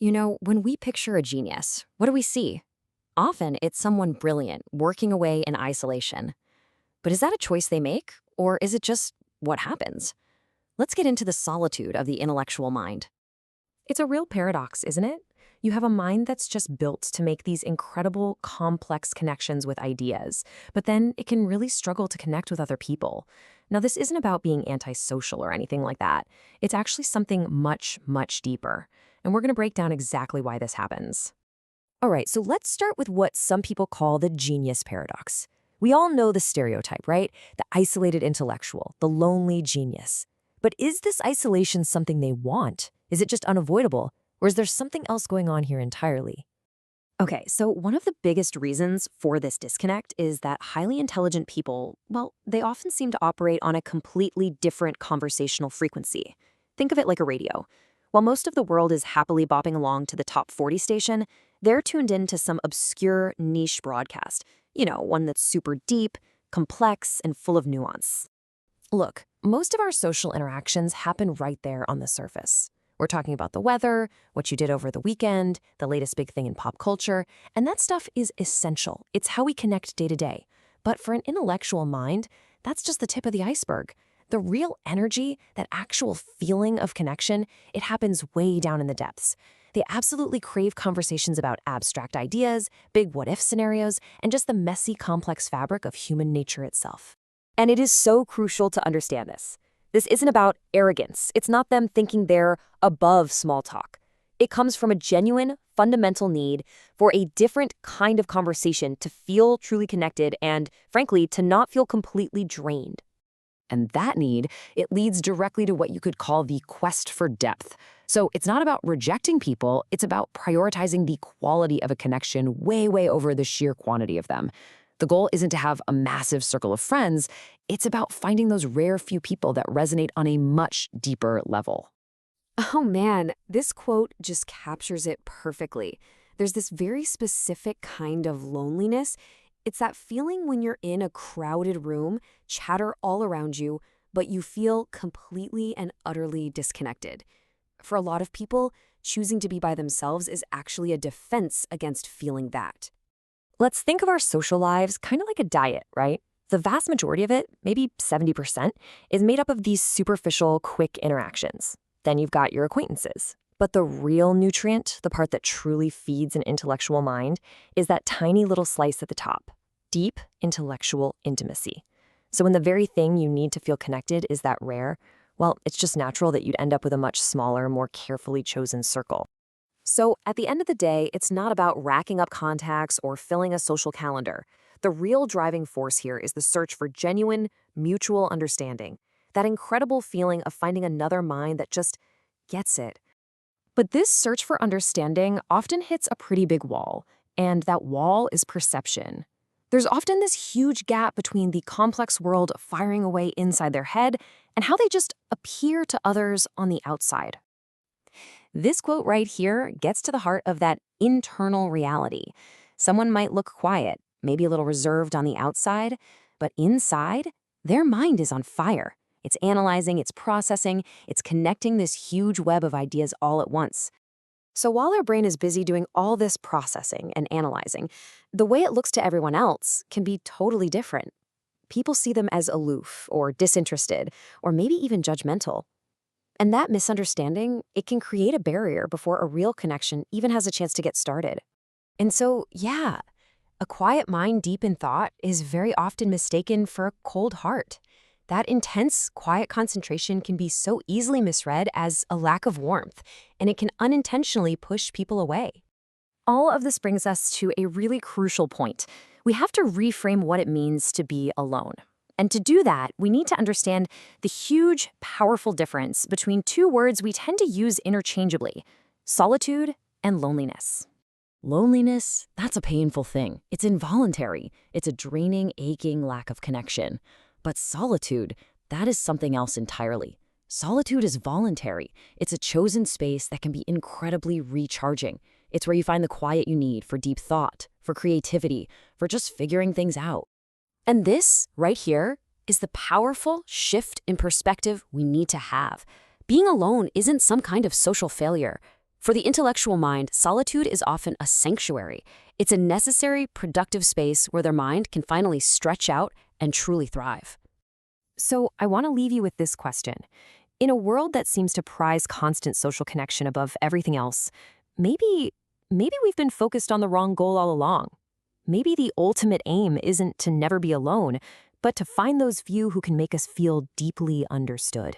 When we picture a genius, what do we see? Often it's someone brilliant working away in isolation. But is that a choice they make, or is it just what happens? Let's get into the solitude of the intellectual mind. It's a real paradox, isn't it? You have a mind that's just built to make these incredible, complex connections with ideas, but then it can really struggle to connect with other people. Now, this isn't about being antisocial or anything like that. It's actually something much, much deeper. And we're going to break down exactly why this happens. All right, so let's start with what some people call the genius paradox. We all know the stereotype, right? The isolated intellectual, the lonely genius. But is this isolation something they want? Is it just unavoidable? Or is there something else going on here entirely? Okay, so one of the biggest reasons for this disconnect is that highly intelligent people, well, they often seem to operate on a completely different conversational frequency. Think of it like a radio. While most of the world is happily bopping along to the top 40 station, they're tuned in to some obscure niche broadcast. One that's super deep, complex, and full of nuance. Look, most of our social interactions happen right there on the surface. We're talking about the weather, what you did over the weekend, the latest big thing in pop culture, and that stuff is essential. It's how we connect day to day. But for an intellectual mind, that's just the tip of the iceberg. The real energy, that actual feeling of connection, it happens way down in the depths. They absolutely crave conversations about abstract ideas, big what-if scenarios, and just the messy, complex fabric of human nature itself. And it is so crucial to understand this. This isn't about arrogance. It's not them thinking they're above small talk. It comes from a genuine, fundamental need for a different kind of conversation to feel truly connected and, frankly, to not feel completely drained. And that need, it leads directly to what you could call the quest for depth. So it's not about rejecting people, it's about prioritizing the quality of a connection way, way over the sheer quantity of them. The goal isn't to have a massive circle of friends, it's about finding those rare few people that resonate on a much deeper level. Oh man, this quote just captures it perfectly. There's this very specific kind of loneliness. It's that feeling when you're in a crowded room, chatter all around you, but you feel completely and utterly disconnected. For a lot of people, choosing to be by themselves is actually a defense against feeling that. Let's think of our social lives kind of like a diet, right? The vast majority of it, maybe 70%, is made up of these superficial, quick interactions. Then you've got your acquaintances. But the real nutrient, the part that truly feeds an intellectual mind, is that tiny little slice at the top, deep intellectual intimacy. So when the very thing you need to feel connected is that rare, well, it's just natural that you'd end up with a much smaller, more carefully chosen circle. So at the end of the day, it's not about racking up contacts or filling a social calendar. The real driving force here is the search for genuine, mutual understanding, that incredible feeling of finding another mind that just gets it. But this search for understanding often hits a pretty big wall, and that wall is perception. There's often this huge gap between the complex world firing away inside their head and how they just appear to others on the outside. This quote right here gets to the heart of that internal reality. Someone might look quiet, maybe a little reserved on the outside, but inside, their mind is on fire. It's analyzing, it's processing, it's connecting this huge web of ideas all at once. So while our brain is busy doing all this processing and analyzing, the way it looks to everyone else can be totally different. People see them as aloof or disinterested or maybe even judgmental. And that misunderstanding, it can create a barrier before a real connection even has a chance to get started. And so, yeah, a quiet mind deep in thought is very often mistaken for a cold heart. That intense, quiet concentration can be so easily misread as a lack of warmth, and it can unintentionally push people away. All of this brings us to a really crucial point. We have to reframe what it means to be alone. And to do that, we need to understand the huge, powerful difference between two words we tend to use interchangeably: solitude and loneliness. Loneliness, that's a painful thing. It's involuntary. It's a draining, aching lack of connection. But solitude, that is something else entirely. Solitude is voluntary. It's a chosen space that can be incredibly recharging. It's where you find the quiet you need for deep thought, for creativity, for just figuring things out. And this, right here, is the powerful shift in perspective we need to have. Being alone isn't some kind of social failure. For the intellectual mind, solitude is often a sanctuary. It's a necessary, productive space where their mind can finally stretch out and truly thrive. So I want to leave you with this question. In a world that seems to prize constant social connection above everything else, maybe we've been focused on the wrong goal all along. Maybe the ultimate aim isn't to never be alone, but to find those few who can make us feel deeply understood.